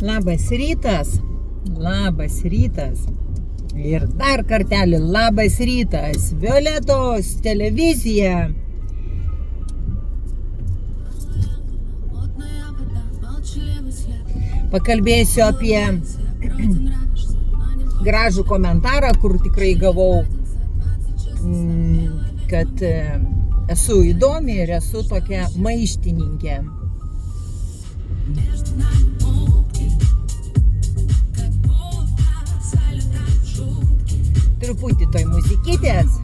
Labas rytas. Labas rytas. Ir dar kartelį labas rytas. Violetos televizija. Pakalbėsiu apie gražų komentarą, kur tikrai gavau, kad esu įdomi ir esu tokia maištininkė. Truputį toj muzikytės.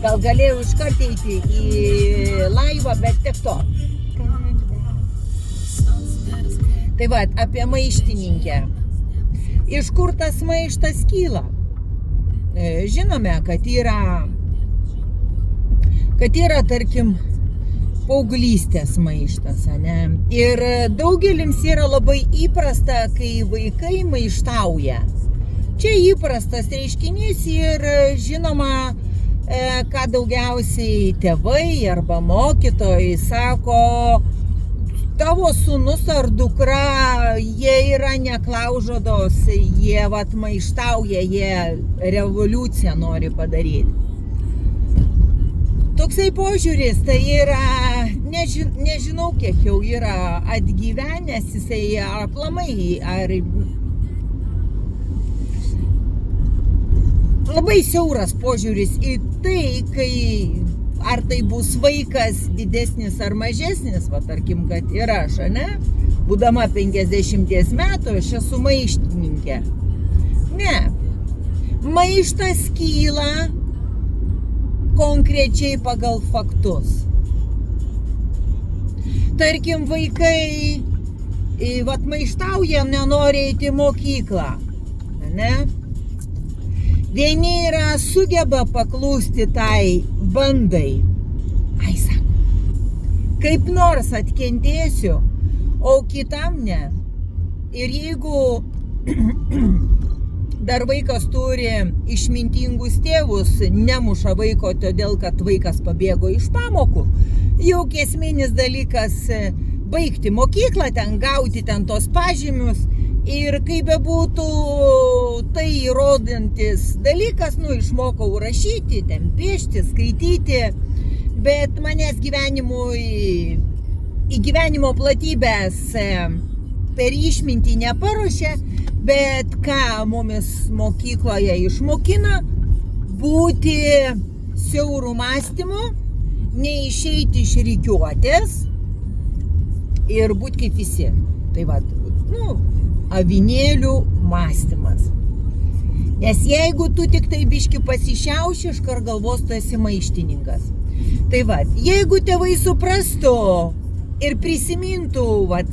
Gal galėjau iškart eiti į laivą, bet tiek to. Tai va, apie maištininkę. Iš kur tas maištas kyla? Žinome, kad yra, tarkim, paauglystės maištas, ane? Ir daugelims yra labai įprasta, kai vaikai maištauja. Čia įprastas reiškinys ir žinoma, ką daugiausiai tėvai arba mokytojai sako, tavo sūnus ar dukra, jie yra neklaužados, jie maištauja, jie revoliuciją nori padaryti. Toksai požiūris, tai yra, nežinau kiek jau yra atgyvenęs, jisai aplamai, ar labai siauras požiūris į tai, kai ar tai bus vaikas didesnis ar mažesnis, va tarkim, kad ir aš, ne? Būdama 50 metų, aš esu maištininkė. Ne. Maištas kyla konkrečiai pagal faktus. Tarkim, vaikai maištauja, nenori eiti į mokyklą, ne? Vieni yra sugeba paklusti tai bandai. Ai, sako, kaip nors atkentėsiu, o kitam ne. Ir jeigu dar vaikas turi išmintingus tėvus, nemuša vaiko todėl, kad vaikas pabėgo iš pamokų, juk esminis dalykas baigti mokyklą, ten gauti ten tos pažymius. Ir kaip bebūtų tai įrodantis dalykas, išmokau rašyti, ten piešti, skaityti, bet manęs į gyvenimo platybės per išmintį neparuošė, bet ką mumis mokykloje išmokina, būti siaurų mąstymų, neišeiti iš rikiuotės ir būti kaip visi. Tai va, avinėlių mąstymas. Nes jeigu tu tik tai biški pasišiauši, iškart galvos tu esi maištininkas. Tai va, jeigu tėvai suprastų ir prisimintų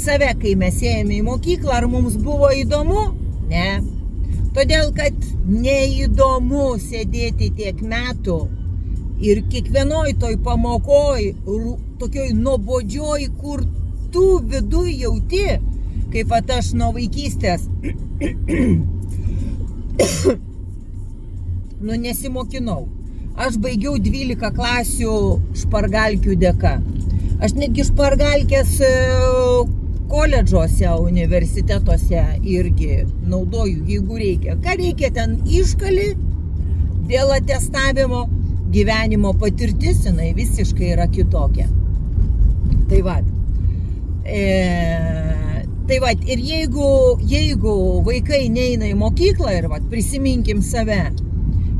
save, kai mes ėjome į mokyklą, ar mums buvo įdomu? Ne. Todėl, kad neįdomu sėdėti tiek metų ir kiekvienoj toj pamokoj, tokioj nuobodžioj, kur tu viduj jauti, kaip aš nuo vaikystės nesimokinau. Aš baigiau 12 klasių špargalkių dėka. Aš netgi špargalkės koledžuose, universitetuose irgi naudoju, jeigu reikia. Ką reikia, ten iškali dėl atestavimo, gyvenimo patirtis, jinai visiškai yra kitokia. Tai va. Tai va, ir jeigu vaikai neina į mokyklą ir prisiminkim save,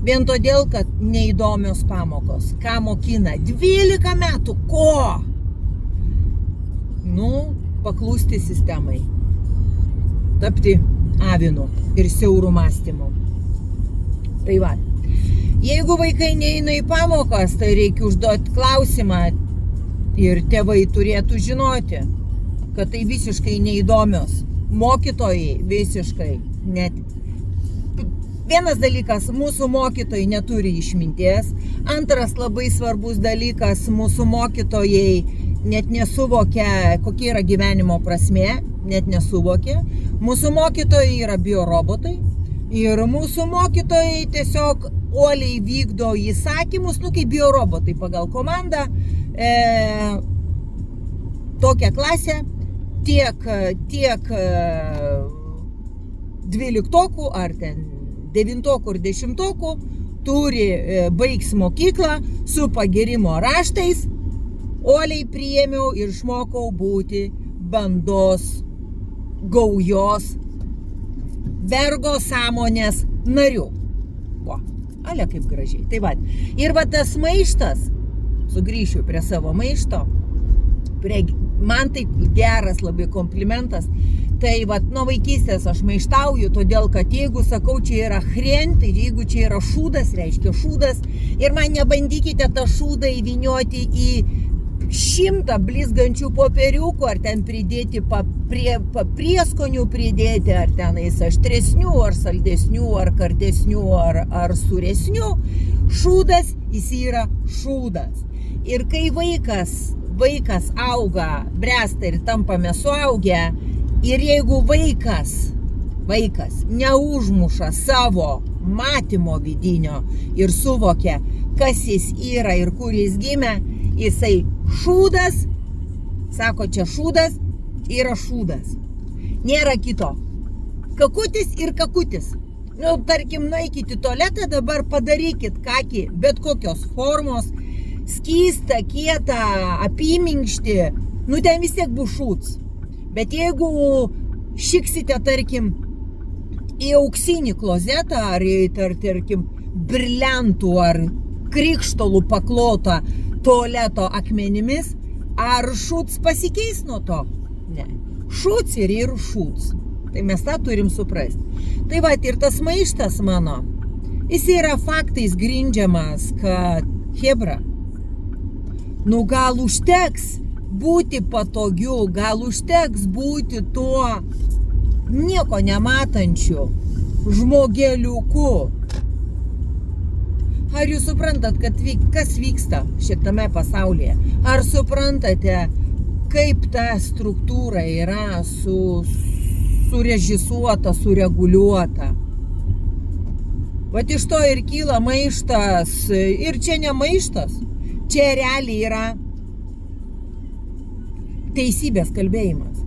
vien todėl, kad neįdomios pamokos, ką mokina 12 metų, ko? Paklusti sistemai, tapti avinu ir siaurų mąstymu. Tai va, jeigu vaikai neina į pamokas, tai reikia užduoti klausimą ir tėvai turėtų žinoti, kad tai visiškai neįdomios. Mokytojai visiškai, net Vienas dalykas, mūsų mokytojai neturi išminties. Antras labai svarbus dalykas, mūsų mokytojai net nesuvokia, kokia yra gyvenimo prasmė, net nesuvokia. Mūsų mokytojai yra biorobotai ir mūsų mokytojai tiesiog uoliai vykdo įsakymus, kaip biorobotai pagal komandą. Tokią klasę tiek 12 ar ten 9 ir 10 turi baigs mokyklą su pagyrimo raštais. Uoliai priėmiau ir išmokau būti bandos, gaujos, vergo sąmonės nariu. Ale kaip gražiai. Tai va. Ir va tas maištas, sugrįšiu prie savo maišto, man tai geras labai komplimentas. Tai va, nuo vaikystės aš maištauju, todėl kad jeigu sakau, čia yra chren, tai jeigu čia yra šūdas, reiškia šūdas. Ir man nebandykite tą šūdą įvynioti į 100 blizgančių popieriukų, ar ten pridėti prieskonių pridėti, ar tenais aštresnių, ar saldesnių, ar kartesnių, ar suresnių. Šūdas, jis yra šūdas. Ir kai vaikas auga, bręsta ir tampame suaugę, ir jeigu vaikas neužmuša savo matymo vidinio ir suvokia, kas jis yra ir kur jis gimė, jisai šūdas, sako, čia šūdas, yra šūdas. Nėra kito. Kakutis ir kakutis. Tarkim, nueikit į tualetą, dabar padarykit kakį, bet kokios formos, skystą, kietą, apyminkštį, ten vis tiek bus šūds. Bet jeigu šiksite, tarkim, į auksinį klozetą, ar tarkim, brilliantų, ar krikštolų paklotą tualeto akmenimis, ar šūds pasikeis nuo to? Ne. Šūds ir šūds. Tai mes tą turim suprasti. Tai va, ir tas maištas mano, jis yra faktais grindžiamas, kad chebra, gal užteks būti patogiu, gal užteks būti tuo nieko nematančiu žmogeliuku. Ar jūs suprantat, kas vyksta šitame pasaulyje? Ar suprantate, kaip ta struktūra yra surežisuota, sureguliuota? Vat iš to ir kyla maištas. Ir čia ne maištas. Čia realiai yra teisybės kalbėjimas.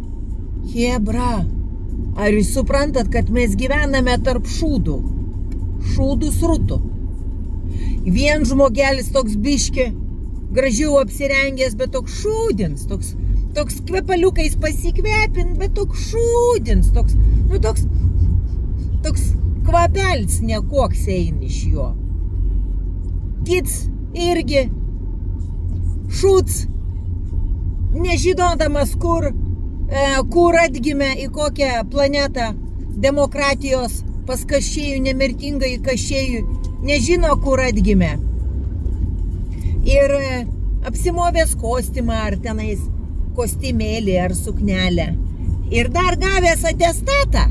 Chebra, ar jūs suprantat, kad mes gyvename tarp šūdų? Šūdų srutų. Vien žmogelis toks biški, gražiau apsirengęs, bet toks šūdins, toks kvepaliukais pasikvepin, bet toks šūdins, toks kvapelis nekoks eina iš jo. Kits irgi šūds, nežinodamas, kur atgimė, į kokią planetą demokratijos pas kašėjų, nemirtingai kašėjų, nežino, kur atgimė. Ir apsimovęs kostiumą, ar tenais kostiumėlį, ar suknelę. Ir dar gavęs atestatą,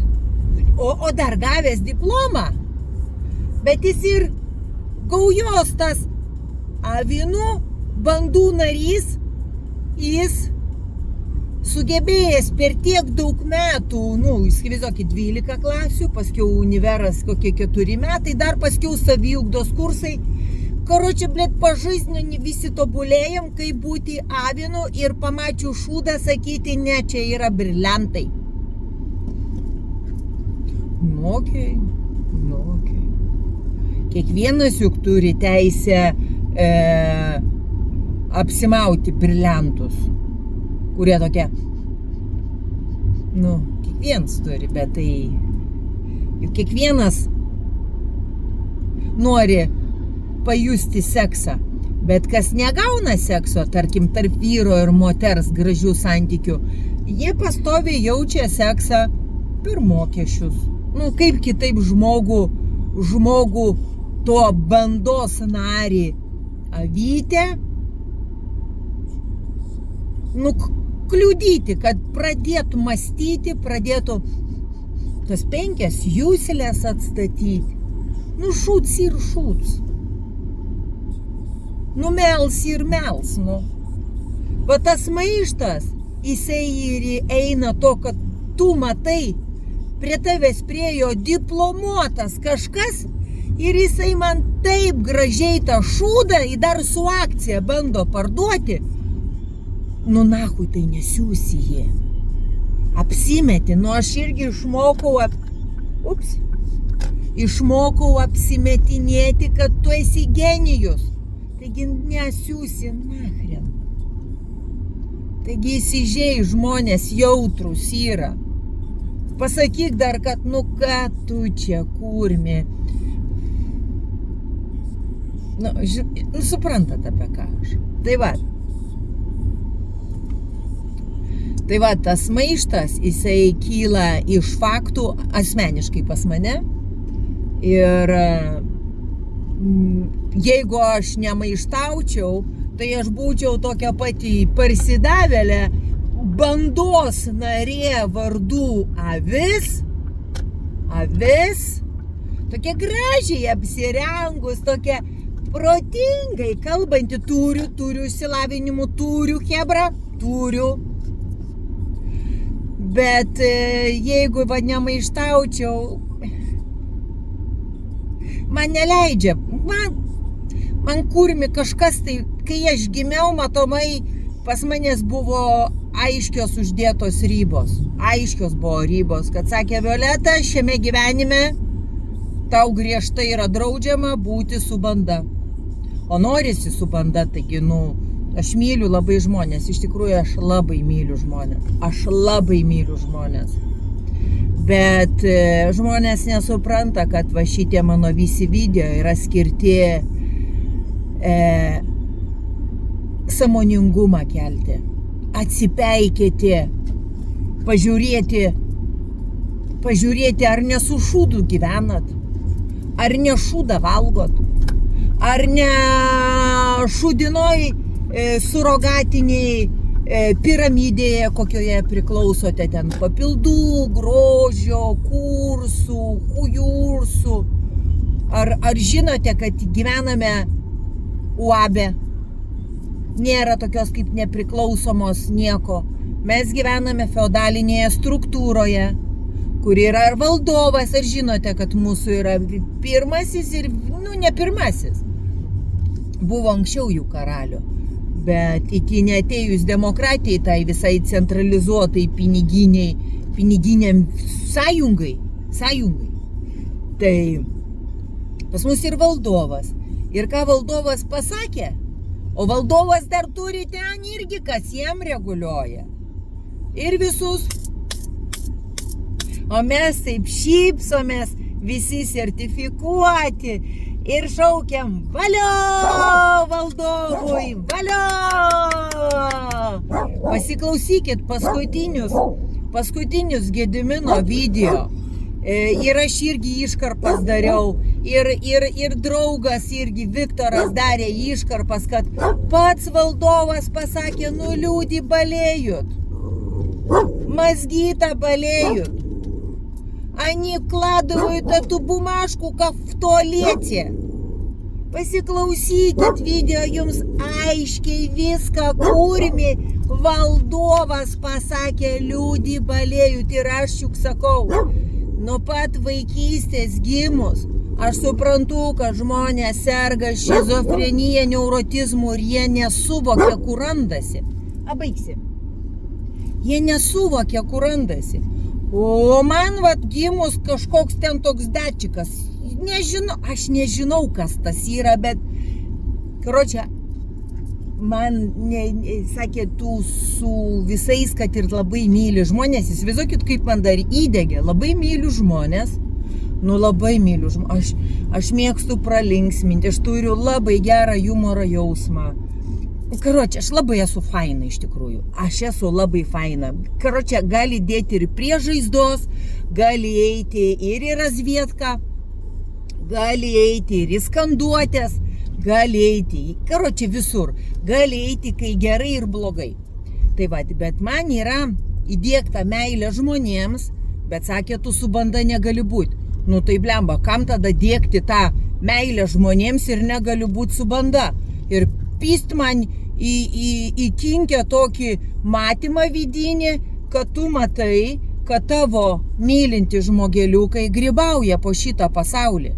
o dar gavęs diplomą. Bet jis ir gaujos tas avinų bandų narys, jis sugebėjęs per tiek daug metų, įsivaizduokit, 12 klasių, paskiau univeras kokie 4 metai, dar paskiau saviugdos kursai. Karočią, pažaizdinį visi tobulėjam, kaip būti avinu ir pamačiau šūdą sakyti, ne, čia yra brilliantai. Okei. Kiekvienas juk turi teisę apsimauti brilliantus, kurie tokie, kiekvienas turi, bet tai juk kiekvienas nori pajusti seksą, bet kas negauna sekso, tarkim, tarp vyro ir moters gražių santykių, jie pastoviai jaučia seksą per mokesčius. Kaip kitaip žmogų to bandos narį avytę, kliudyti, kad pradėtų mąstyti, pradėtų tas 5 juslės atstatyti. Nu šūts ir šūts. Nu mels ir mels, nu. Va tas maištas, jisai ir eina to, kad tu matai, prie tavęs priejo diplomuotas kažkas ir jisai man taip gražiai tą šūdą į dar su akcija bando parduoti. Nu nahui tai nesiūsi jį. Apsimeti, nu aš irgi išmokau apsimetinėti, kad tu esi genijus. Taigi nesiūsi nachren. Taigi įsižei žmonės jautrus yra. Pasakyk dar, kad nu ką tu čia kurmi. Nu suprantat apie ką aš. Tai va, tas maištas, jisai kyla iš faktų asmeniškai pas mane. Ir jeigu aš nemaištaučiau, tai aš būčiau tokia pati parsidavėlė, bandos narė vardu Avis, tokia gražiai apsirengus, tokia protingai kalbanti, turiu išsilavinimų, turiu chebra, turiu. Bet jeigu va nemaištaučiau, man neleidžia, man kurmi kažkas tai, kai aš gimiau, matomai, pas manęs buvo aiškios uždėtos ribos. Aiškios buvo ribos, kad sakė Violeta, šiame gyvenime tau griežtai yra draudžiama būti su banda. O norisi su banda, taigi, aš myliu labai žmonės, iš tikrųjų aš labai myliu žmonės. Bet žmonės nesupranta, kad va šitie mano visi video yra skirti sąmoningumą kelti, atsipeikėti, pažiūrėti, ar ne su šūdu gyvenat, ar ne šūdą valgot, ar ne šūdinoj surogatiniai piramidėje, kokioje priklausote ten papildų, grožio, kursų, hujursų. Ar žinote, kad gyvename UABE? Nėra tokios kaip nepriklausomos nieko. Mes gyvename feodalinėje struktūroje, kur yra ir valdovas. Ar žinote, kad mūsų yra pirmasis ir, ne pirmasis. Buvo anksčiau jų karalių. Bet iki neatėjus demokratijai, tai visai centralizuotai piniginiam sąjungai. Tai pas mus ir valdovas. Ir ką valdovas pasakė? O valdovas dar turi ten irgi, kas jam reguliuoja. Ir visus. O mes taip šypsomės, visi sertifikuoti. Ir šaukiam, valio valdovui, valio! Pasiklausykit paskutinius Gedimino video. Ir aš irgi iškarpas dariau. Ir draugas irgi Viktoras darė iškarpas, kad pats valdovas pasakė, люди болеют. Мозги-то болеют. Они вкладывают эту бумажку, как в туалете. Pasiklausykit video, jums aiškiai viską kurmi. Valdovas pasakė, люди болеют. Ir aš juk sakau, nuo pat vaikystės gimus, aš suprantu, kad žmonės serga šizofrenija, neurotizmu ir jie nesuvokia, kur randasi. Baigsi. Jie nesuvokia, kur randasi. O man gimus kažkoks ten toks dačikas. Aš nežinau, kas tas yra, bet man sakė, tu su visais, kad ir labai myli žmonės, įsivaizduokit, kaip man dar įdegė, labai myliu žmonės, labai myliu žmonės, aš mėgstu pralinksminti, aš turiu labai gerą humoro jausmą. Aš labai esu faina iš tikrųjų, aš esu labai faina. Gali dėti ir prie žaizdos, gali eiti ir į razvietką, gali eiti ir į skanduotės, gali eiti, visur, gali eiti, kai gerai ir blogai. Tai va, bet man yra įdiegta meilė žmonėms, bet sakė, tu su banda negali būti. Nu tai blemba, kam tada dėkti tą meilę žmonėms ir negaliu būti su banda. Ir pyst man įkinkia tokį matymą vidinį, kad tu matai, kad tavo mylinti žmogeliukai grybauja po šitą pasaulį.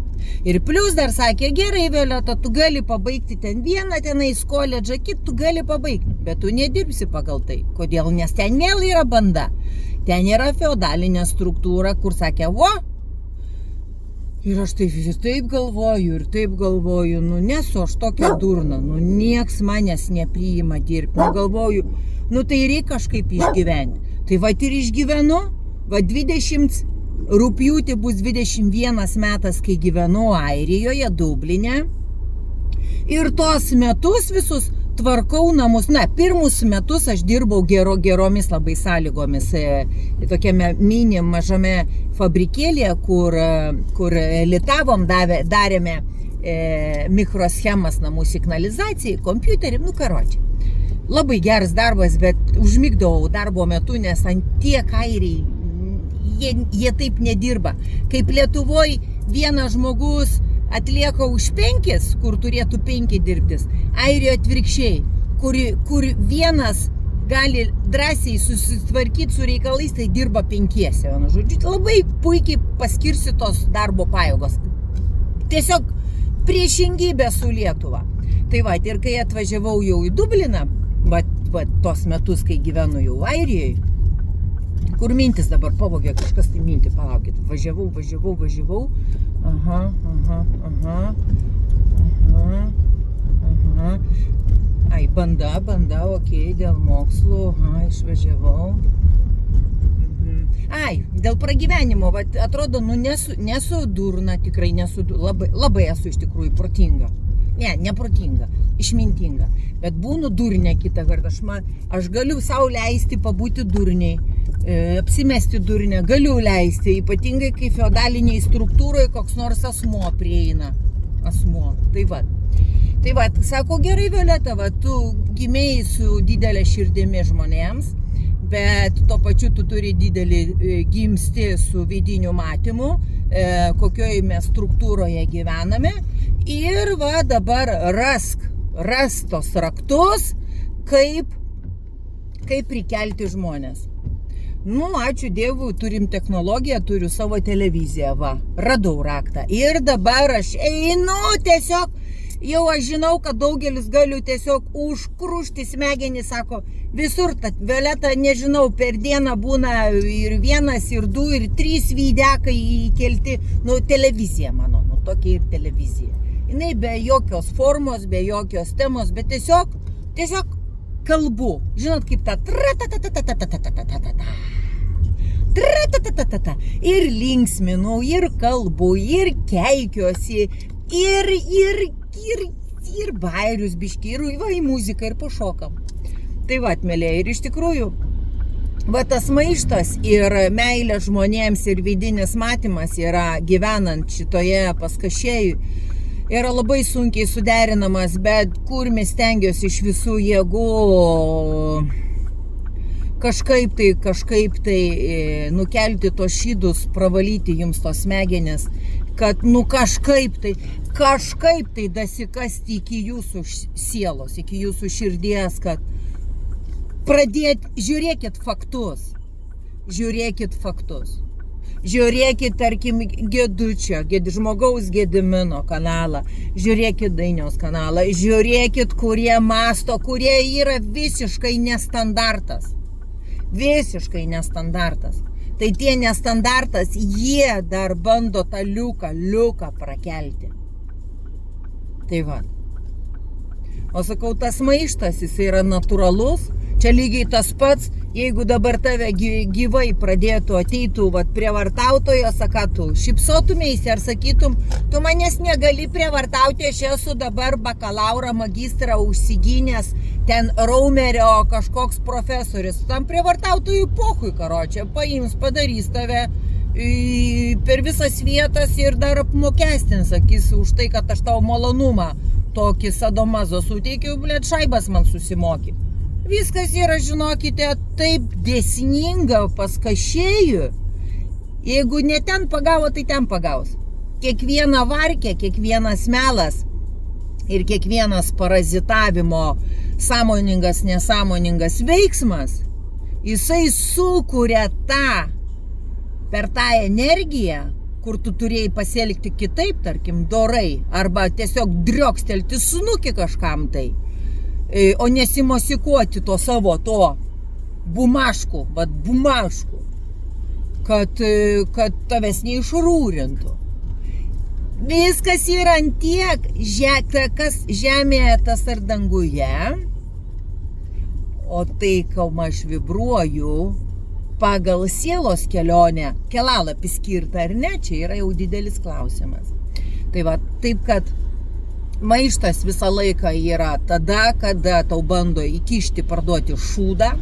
Ir plus dar sakė, gerai Violeta, tu gali pabaigti ten vieną tenais koledžą, tu gali pabaigti, bet tu nedirbsi pagal tai. Kodėl? Nes ten vėl yra banda. Ten yra feodalinė struktūra, kur sakė, ir aš taip galvoju, nu nesu aš tokia durna, nu nieks manęs nepriima dirbti, nu galvoju, nu tai reikia kažkaip išgyventi. Tai va ir išgyvenu, va 20 rugpjūtį bus 21 metas, kai gyvenu Airijoje, Dubline. Ir tos metus visus tvarkau namus. Na, pirmus metus aš dirbau geromis labai sąlygomis. Tokiame mini mažame fabrikėlėje, kur litavom, darėme mikroschemas namų signalizacijai, kompiuterį, nu karočią. Labai geras darbas, bet užmigdavau darbo metu, nes ant tiek airiai, jie taip nedirba. Kaip Lietuvoj vienas žmogus atlieka už 5, kur turėtų 5 dirbtis. Airijoje atvirkščiai, kur vienas gali drąsiai susitvarkyti su reikalais, tai dirba 5. Žodžiu, labai puikiai paskirstytos darbo pajėgos. Tiesiog priešingybė su Lietuva. Tai va, ir kai atvažiavau jau į Dubliną, va tos metus, kai gyvenu jau Airijoje, kur mintis dabar pavogė, kažkas tai mintį, palaukit, važiavau. Aha. Ai, banda, okei, dėl mokslų, išvažiavau. Ai, dėl pragyvenimo, va, atrodo, nu nesu durna, tikrai nesu, labai esu iš tikrųjų protinga. Ne protinga, išmintinga. Bet būnu durnė kitą kartą. Aš galiu sau leisti pabūti durniai, apsimesti durnę, galiu leisti, ypatingai kai feodaliniai struktūroje koks nors asmuo prieina. Tai va, sako, gerai Violeta, va, tu gimėjai su didelė širdimi žmonėms, bet tuo pačiu tu turi didelį gimsti su vidiniu matymu, kokioje mes struktūroje gyvename. Ir va dabar rask tos raktus, kaip prikelti žmonės. Nu, ačiū Dievui, turim technologiją, turiu savo televiziją, va, radau raktą. Ir dabar aš einu tiesiog, jau aš žinau, kad daugelis galiu tiesiog užkrušti smegenį, sako, visur, tad Violeta, nežinau, per dieną būna ir 1, ir 2, ir 3 videkai įkelti, nu, televizija mano, nu, tokia ir televizija. Jinai be jokios formos, be jokios temos, bet tiesiog kalbu. Žinot, kaip ta ir linksminu, ir kalbu, ir keikiuosi, ir bairius biški, ir va į muziką, ir pašokam. Tai va, atmelė, ir iš tikrųjų, va tas maištas ir meilė žmonėms ir vidinis matymas yra gyvenant šitoje paskašėjui, yra labai sunkiai suderinamas, bet kur mes stengiuosi iš visų jėgų kažkaip tai nukelti tos šydus, pravalyti jums tos smegenis, kad nu kažkaip tai dasikasti iki jūsų sielos, iki jūsų širdies, kad žiūrėkit faktus. Žiūrėkit, tarkim, Gedučio, žmogaus Gedimino kanalą, žiūrėkit Dainiaus kanalą, žiūrėkit, kurie masto, kurie yra visiškai nestandartas. Tai tie nestandartas, jie dar bando tą liuką prakelti. Tai va. O sakau, tas maištas, jis yra natūralus. Čia lygiai tas pats, jeigu dabar tave gyvai pradėtų, ateitų prievartautojo, sakatų, šipsotumėsi ar sakytum, tu manęs negali prievartauti, aš esu dabar bakalaurą, magistrą užsigynęs, ten Raumerio kažkoks profesorius. Tam prievartautojų pochui, karočią, paims, padarys tave per visas vietas ir dar apmokestins, sakys, už tai, kad aš tau malonumą tokį sadomazo suteikiau, šaibas man susimoki. Viskas yra, žinokite, taip dėsninga paskašėjų Jeigu ne ten pagavo, tai ten pagaus. Kiekviena varkė, kiekvienas melas ir kiekvienas parazitavimo sąmoningas, nesąmoningas veiksmas, jisai sukuria tą, per tą energiją, kur tu turėjai pasielgti kitaip, tarkim, dorai, arba tiesiog driokstelti snukį kažkam tai, o nesimosikuoti to savo, to bumaškų, kad tavęs neišrūrintų. Viskas yra ant tiek, kas žemėje, tas ar danguje, o tai, kam aš vibruoju, pagal sielos kelionę, kelalapį skirtą ar ne, čia yra jau didelis klausimas. Tai va, taip kad maištas visą laiką yra tada, kada tau bando įkišti, parduoti šūdą.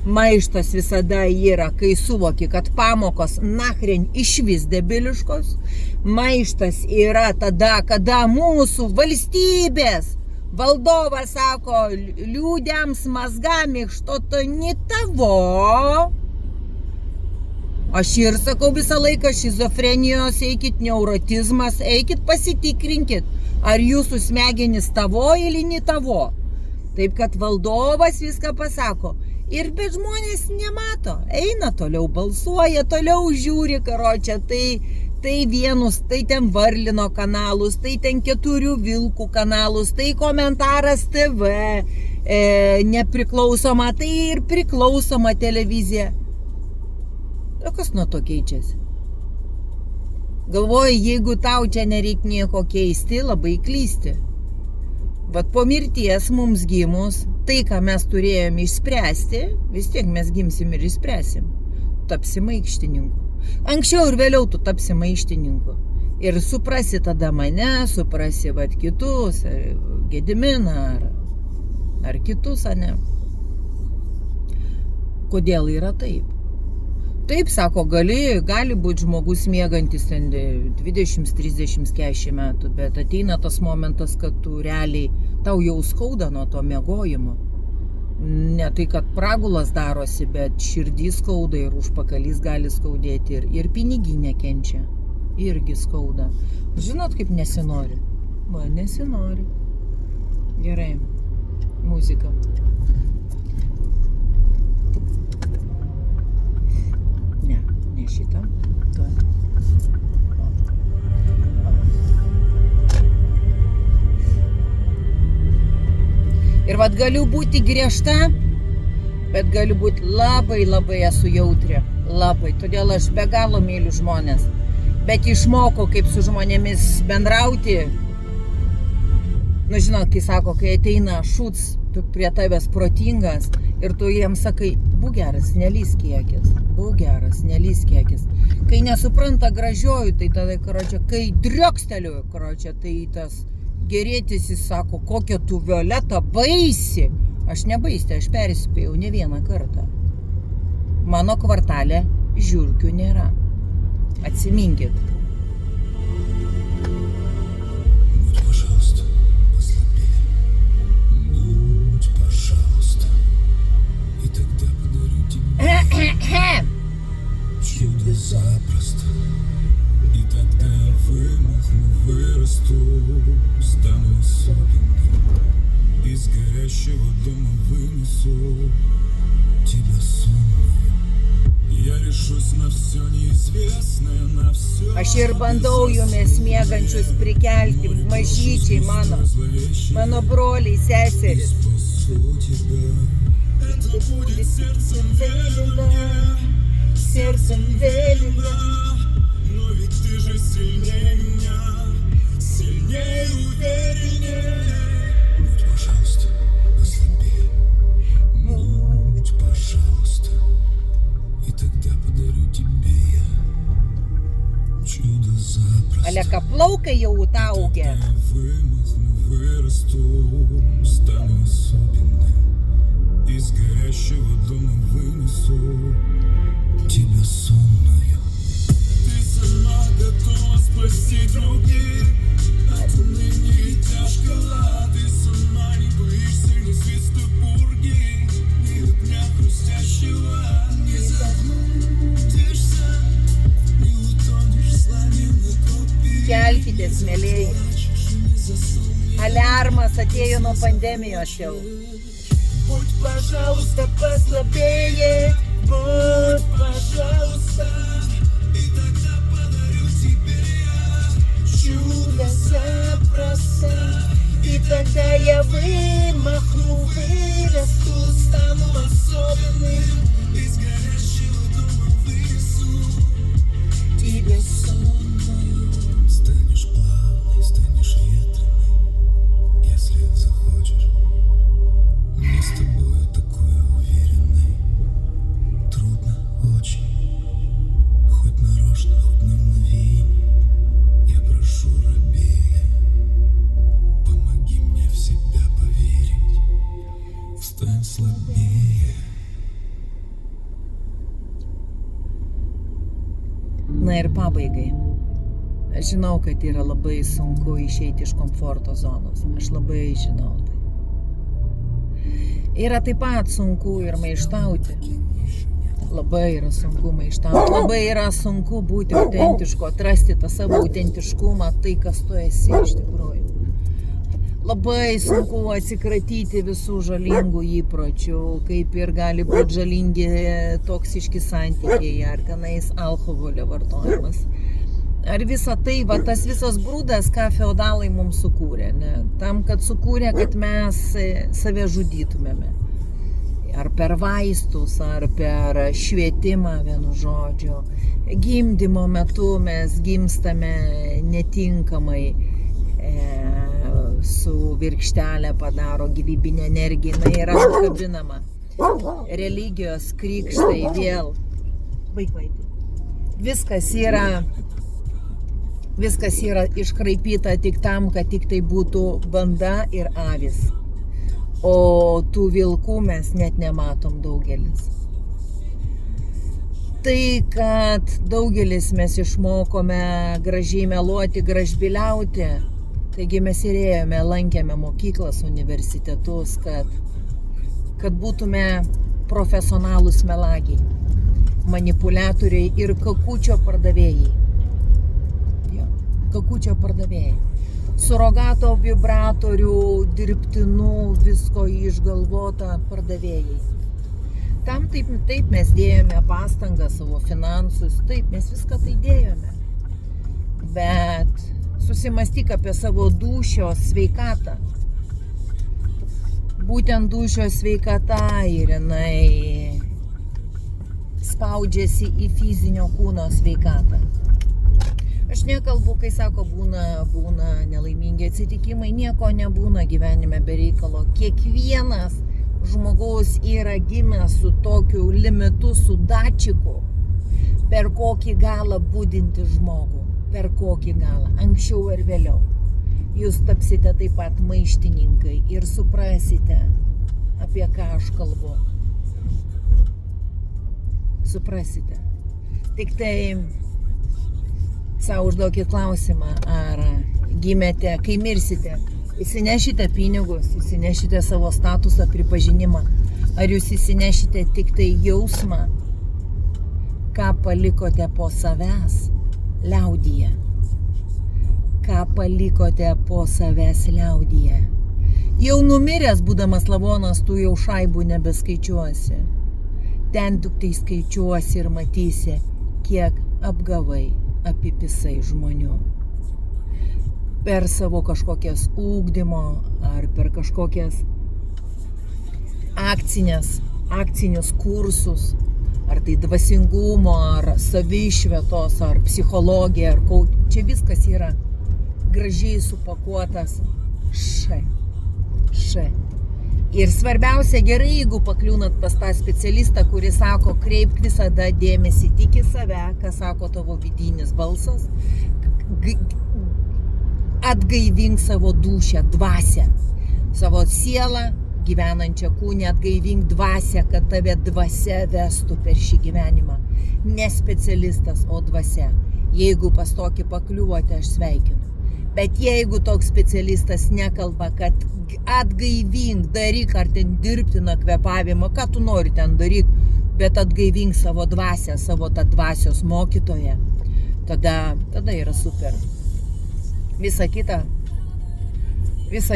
Maištas visada yra, kai suvoki, kad pamokos nachren išvis debiliškos. Maištas yra tada, kada mūsų valstybės valdovas sako, liūdėms mazgami, što-to ne tavo. Aš ir sakau visą laiką, šizofrenijos, eikit neurotizmas, eikit pasitikrinkit, ar jūsų smegenys tavo ir ne tavo. Taip kad valdovas viską pasako. Ir bet žmonės nemato, eina toliau, balsuoja, toliau žiūri, karočią, tai vienus, tai ten Varlino kanalus, tai ten 4 vilkų kanalus, tai Komentaras TV, nepriklausoma, tai ir priklausoma televizija. O kas nuo to keičiasi? Galvoju, jeigu tau čia nereik nieko keisti, labai klysti. Vat po mirties mums gimus, tai, ką mes turėjome išspręsti, vis tiek mes gimsim ir išspręsim. Tapsim aikštininku. Anksčiau ir vėliau tu tapsi maištininku. Ir suprasi tada mane, suprasi vat kitus, Gediminą, ar kitus, ne? Kodėl yra taip? Taip, sako, gali būti žmogus miegantis 20, 30, 40 metų, bet ateina tas momentas, kad tu realiai, tau jau skauda nuo to miegojimo. Ne tai, kad pragulas darosi, bet širdį skauda ir užpakalys gali skaudėti ir piniginė kenčia. Irgi skauda. Žinot, kaip nesinori? Va, nesinori. Gerai. Muzika. Ne šitą. Ir vat galiu būti griežta, bet galiu būti labai esu jautri. Labai. Todėl aš be galo myliu žmonės. Bet išmokau, kaip su žmonėmis bendrauti. Nu, žinot, kai sako, kai ateina šūts prie tavęs protingas ir tu jiems sakai, būk geras, nelįsk į akis. Būk geras, nelįsk į akis. Kai nesupranta gražiojų, tai tada, karočią, kai drioksteliu, karočią, tai tas gerėtis jis sako, kokia tu Violeta baisi. Aš nebaisi, aš perspėjau ne vieną kartą. Mano kvartale žiurkių nėra. Atsiminkit. Чудо запросто, и тогда я вымахну, вырасту, стану особенным. Из горящего дома вынесу тебя сонную. Я решусь на все неизвестное, на все. Aš ir bandau jumis miegančius prikelti, mažyčiai mano broliai, seserys. Спасу тебя, это будет сердцем велено мне. Сердцем велено. Но ведь ты же сильнее меня, сильнее и увереннее. Будь, пожалуйста, послабее. Будь, пожалуйста. И тогда подарю тебе я чудо запросто. Aleka plaukai jau utaugę. Я вымахну, вырасту, стану особенным. Из горящего дома вынесу тебя сонную. Ты сама готова спасти других. От уныния тяжко, ты сама не боишься ни свиста пурги, ни дня хрустящего. Не заблудишься, klausykitės, mėlėjai. Aliarmas atėjo nuo pandemijos jau. Будь, пожалуйста, послабее, будь, пожалуйста, и тогда подарю тебе чудо запросто, и тогда я вымахну, вырасту, стану особенным, из горящего дома вынесу тебе сон. Станешь плавной, станешь ветреной, если захочешь. Мне с тобою такой уверенной. Трудно очень, хоть нарочно, хоть на мгновенье. Я прошу рабея, помоги мне в себя поверить. Встань слабее. Na ir pabaigai. Aš žinau, kad yra labai sunku išeiti iš komforto zonos. Aš labai žinau tai. Yra taip pat sunku ir maištauti. Labai yra sunku maištauti. Labai yra sunku būti autentišku, atrasti tą savo autentiškumą, tai kas tu esi iš tikrųjų. Labai sunku atsikratyti visų žalingų įpročių, kaip ir gali būti žalingi toksiški santykiai, ar kanais alkoholio vartojimas. Ar visa tai, va, tas visas brūdas, ką feodalai mums sukūrė, ne? Tam, kad sukūrė, kad mes save žudytumėme. Ar per vaistus, ar per švietimą, vienu žodžiu. Gimdymo metu mes gimstame netinkamai, su virkštelė padaro gyvybinę energiją, jinai yra nukabinama. Religijos krikštai vėl. Viskas yra iškraipyta tik tam, kad tik tai būtų banda ir avis. O tų vilkų mes net nematom daugelis. Tai, kad daugelis mes išmokome gražiai meluoti, gražbiliauti, taigi mes ir ėjome, lankėme mokyklas, universitetus, kad būtume profesionalūs melagiai, manipuliatoriai ir kakučio pardavėjai. Kakučio pardavėjai. Surogato vibratorių, dirbtinų, visko išgalvota pardavėjai. Tam taip mes dėjome pastangą, savo finansus, taip mes viską tai dėjome. Bet susimastyk apie savo dūšios sveikatą. Būtent dūšios sveikata ir jinai spaudžiasi į fizinio kūno sveikatą. Aš nekalbu, kai sako, būna nelaimingi atsitikimai, nieko nebūna gyvenime be reikalo. Kiekvienas žmogaus yra gimęs su tokiu limitu, su dačiku, per kokį galą budinti žmogų, per kokį galą, anksčiau ar vėliau. Jūs tapsite taip pat maištininkai ir suprasite, apie ką aš kalbu. Suprasite. Tik tai sau užduokit klausimą, ar gimėte, kai mirsite, įsinešite pinigus, įsinešite savo statusą, pripažinimą, ar jūs įsinešite tik tai jausmą, ką palikote po savęs liaudyje. Ką palikote po savęs liaudyje. Jau numiręs, būdamas lavonas, tu jau šaibų nebeskaičiuosi. Ten tik tai skaičiuosi ir matysi, kiek apgavai, apipisai žmonių. Per savo kažkokias ugdymo ar per kažkokias akcinius kursus, ar tai dvasingumo, ar savišvietos, ar psichologija, ar čia viskas yra gražiai supakuotas š. Ir svarbiausia, gerai, jeigu pakliūnat pas tą specialistą, kuris sako, kreipk visada dėmesį tik į save, ką sako tavo vidinis balsas, atgaivink savo dūšią, dvasią, savo sielą, gyvenančią kūnę, atgaivink dvasią, kad tave dvasia vestų per šį gyvenimą. Ne specialistas, o dvasia. Jeigu pas tokį pakliuvote, aš sveikinu. Bet jeigu toks specialistas nekalba, kad atgaivink, daryk ar ten dirbtiną kvėpavimą, ką tu nori ten daryk, bet atgaivink savo dvasią, savo tą dvasios mokytoją, tada yra super. Visa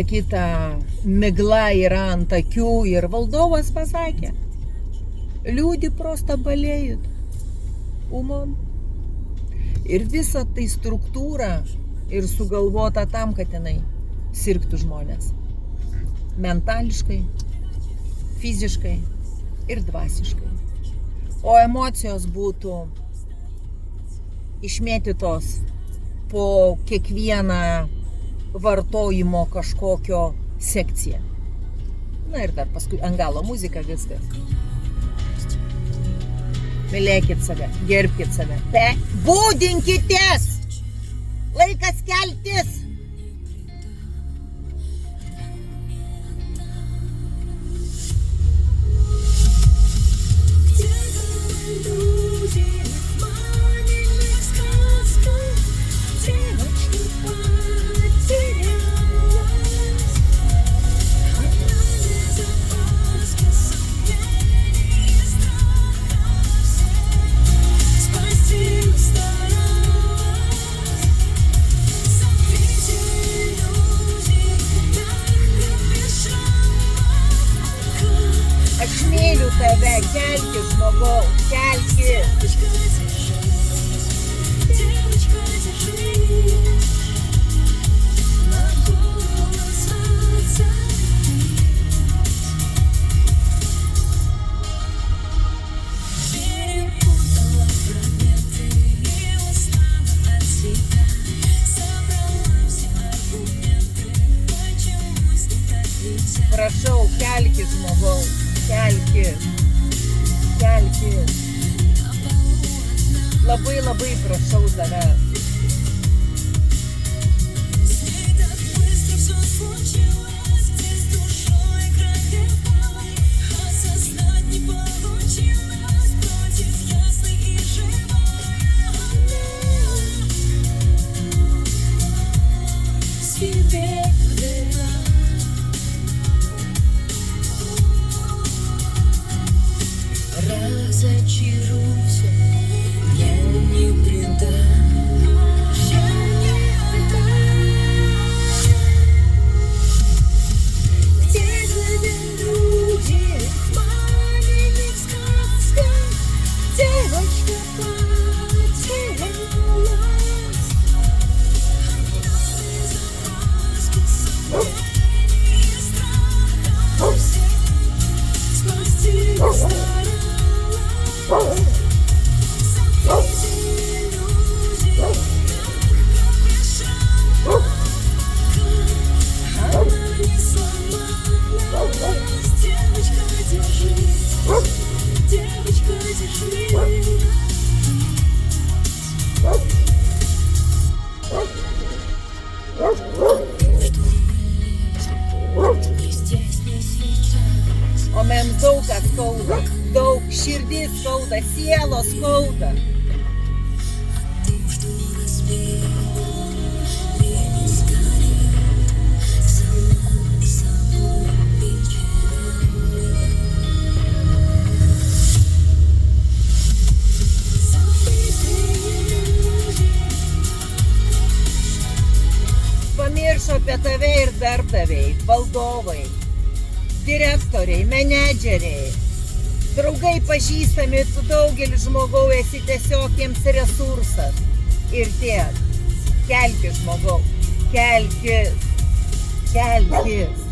kita migla yra ant akių ir valdovas pasakė, liūdi prosta balėjut, umon. Ir visa tai struktūra ir sugalvota tam, kad jinai sirgtų žmonės. Mentališkai, fiziškai ir dvasiškai. O emocijos būtų išmėtytos po kiekvieną vartojimo kažkokio sekciją. Na ir dar paskui ant galo muzika, viskas. Mylėkit save, gerbkit save. Būdinkitės! Laikas keltis! Aš myliu tave, kelkis, žmogau, kelkis. Prašau, kelkis, žmogau, kelkis, kelkis. Labai, labai prašau tavęs. Разочаруйся, я не предам, я не отдам. Где-то люди в маленьких сказках девочка потерялась. Она без опаски сомнений и страха спасти старалась. O mums daug kas skauda, daug širdis skauda, sielos skauda. Pamiršo apie tave ir darbdaviai, valdovai, direktoriai, menedžeriai, draugai pažįstami, tu daugelis žmogau esi tiesiog jiems resursas. Ir tiek. Kelkis, žmogau, kelkis, kelkis.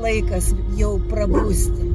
Laikas jau prabusti.